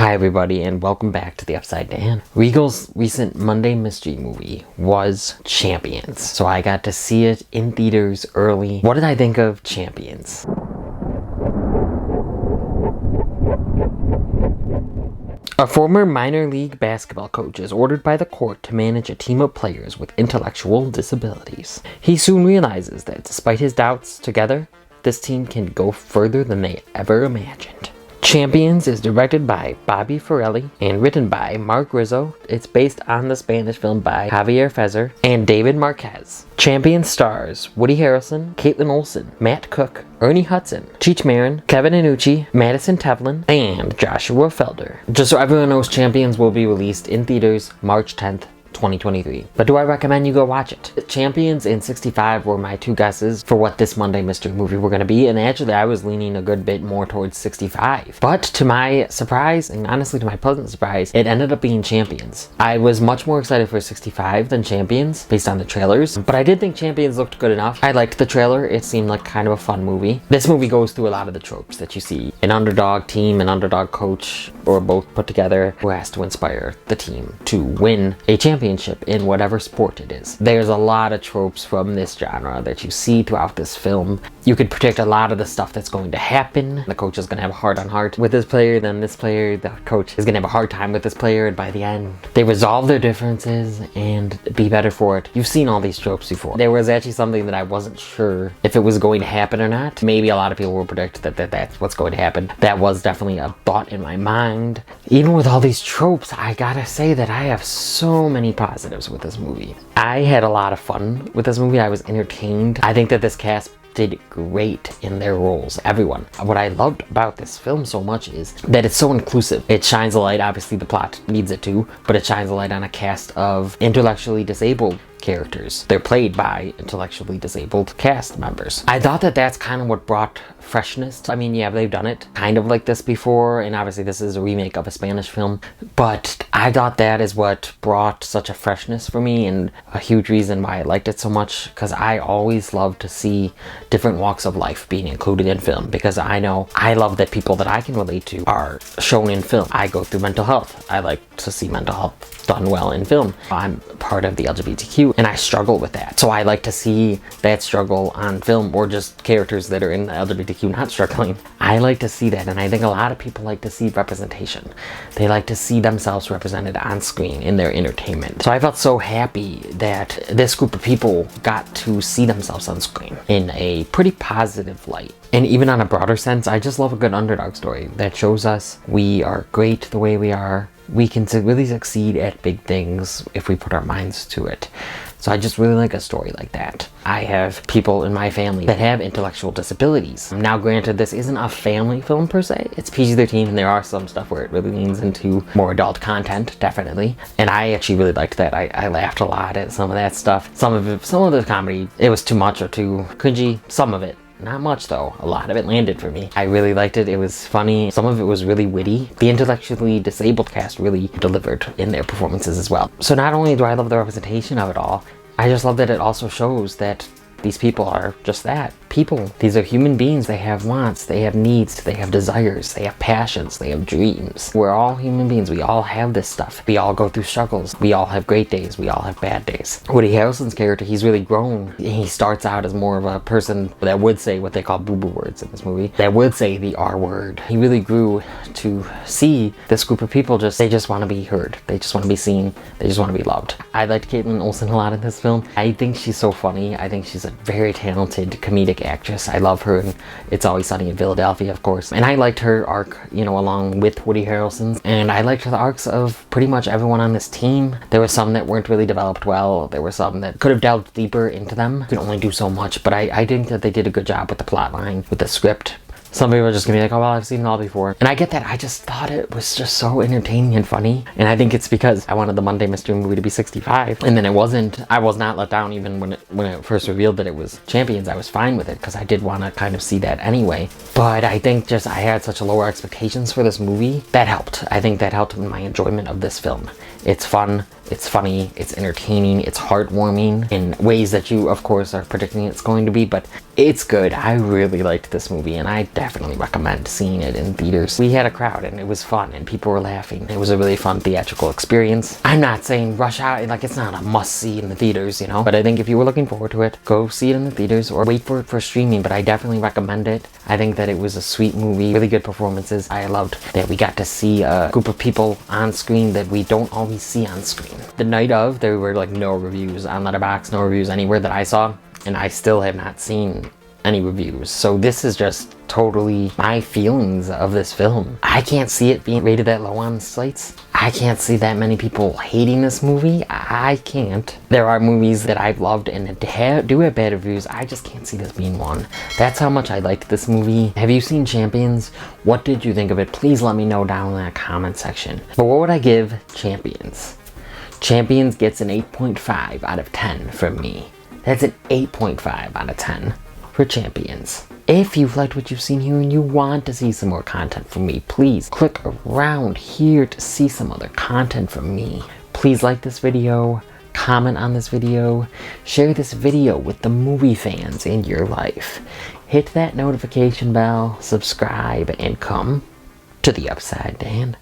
Hi everybody and welcome back to the Upside Down. Regal's recent Monday mystery movie was Champions. So I got to see it in theaters early. What did I think of Champions? A former minor league basketball coach is ordered by the court to manage a team of players with intellectual disabilities. He soon realizes that despite his doubts, together, this team can go further than they ever imagined. Champions is directed by Bobby Farrelly and written by Rizzo. It's based on the Spanish film by Javier Fesser and David Marqués. Champions stars Woody Harrelson, Kaitlin Olson, Matt Cook, Ernie Hudson, Cheech Marin, Iannucci, Madison Tevlin, and Joshua Felder. Just so everyone knows, Champions will be released in theaters March 10th. 2023. But do I recommend you go watch it? Champions and 65 were my two guesses for what this Monday mystery movie were going to be, and actually I was leaning a good bit more towards 65. But to my surprise, and honestly to my pleasant surprise, it ended up being Champions. I was much more excited for 65 than Champions based on the trailers, but I did think Champions looked good enough. I liked the trailer. It seemed like kind of a fun movie. This movie goes through a lot of the tropes that you see. An underdog team, an underdog coach, or both put together, who has to inspire the team to win a championship in whatever sport it is. There's a lot of tropes from this genre that you see throughout this film. You could predict a lot of the stuff that's going to happen. The coach is going to have a heart-on-heart with this player, then this player, the coach is going to have a hard time with this player, and by the end, they resolve their differences and be better for it. You've seen all these tropes before. There was actually something that I wasn't sure if it was going to happen or not. Maybe a lot of people will predict that that's what's going to happen. That was definitely a thought in my mind. Even with all these tropes, I gotta say that I have so many positives with this movie. I had a lot of fun with this movie. I was entertained. I think that this cast did great in their roles, everyone. What I loved about this film so much is that it's so inclusive. It shines a light, obviously the plot needs it to, but it shines a light on a cast of intellectually disabled characters. They're played by intellectually disabled cast members. I thought that that's kind of what brought freshness. I mean, yeah, they've done it kind of like this before, and obviously this is a remake of a Spanish film, but I thought that is what brought such a freshness for me and a huge reason why I liked it so much, because I always love to see different walks of life being included in film, because I know I love that people that I can relate to are shown in film. I go through mental health. I like to see mental health done well in film. I'm part of the LGBTQ and I struggle with that. So I like to see that struggle on film, or just characters that are in the LGBTQ not struggling. I like to see that, and I think a lot of people like to see representation. They like to see themselves represented on screen in their entertainment. So I felt so happy that this group of people got to see themselves on screen in a pretty positive light. And even on a broader sense, I just love a good underdog story that shows us we are great the way we are. We can really succeed at big things if we put our minds to it. So I just really like a story like that. I have people in my family that have intellectual disabilities. Now granted, this isn't a family film per se. It's PG-13 and there are some stuff where it really leans into more adult content, definitely. And I actually really liked that. I laughed a lot at some of that stuff. Some of the comedy, it was too much or too cringy. Some of it. Not much though. A lot of it landed for me. I really liked it. It was funny. Some of it was really witty. The intellectually disabled cast really delivered in their performances as well. So not only do I love the representation of it all, I just love that it also shows that these people are just that. People. These are human beings. They have wants, they have needs, they have desires, they have passions, they have dreams. We're all human beings. We all have this stuff. We all go through struggles. We all have great days. We all have bad days. Woody Harrelson's character, he's really grown. He starts out as more of a person that would say what they call boo-boo words in this movie. That would say the R word. He really grew to see this group of people they just want to be heard. They just want to be seen. They just want to be loved. I liked Kaitlin Olson a lot in this film. I think she's so funny. I think she's a very talented comedic actress. I love her in It's Always Sunny in Philadelphia, of course. And I liked her arc, along with Woody Harrelson's. And I liked the arcs of pretty much everyone on this team. There were some that weren't really developed well. There were some that could have delved deeper into them. You can only do so much, but I think that they did a good job with the plot line, with the script. Some people are just gonna be like, oh well, I've seen it all before. And I get that. I just thought it was just so entertaining and funny. And I think it's because I wanted the Monday mystery movie to be 65. And then it wasn't. I was not let down even when it first revealed that it was Champions. I was fine with it because I did want to kind of see that anyway. But I think just I had such lower expectations for this movie. That helped. I think that helped in my enjoyment of this film. It's fun, it's funny, it's entertaining, it's heartwarming in ways that you, of course, are predicting it's going to be, but it's good. I really liked this movie, and I definitely recommend seeing it in theaters. We had a crowd and it was fun and people were laughing. It was a really fun theatrical experience. I'm not saying rush out, like it's not a must see in the theaters, you know, but I think if you were looking forward to it, go see it in the theaters or wait for it for streaming, but I definitely recommend it. I think that it was a sweet movie, really good performances. I loved that we got to see a group of people on screen that we don't always see on screen. The night of, there were like no reviews on Letterboxd, no reviews anywhere that I saw, and I still have not seen any reviews. So this is just totally my feelings of this film. I can't see it being rated that low on sites. I can't see that many people hating this movie. I can't. There are movies that I've loved and do have bad reviews. I just can't see this being one. That's how much I liked this movie. Have you seen Champions? What did you think of it? Please let me know down in that comment section. But what would I give Champions? Champions gets an 8.5 out of 10 from me. That's an 8.5 out of 10 for Champions. If you've liked what you've seen here and you want to see some more content from me, please click around here to see some other content from me. Please like this video, comment on this video, share this video with the movie fans in your life. Hit that notification bell, subscribe, and come to the upside, Dan.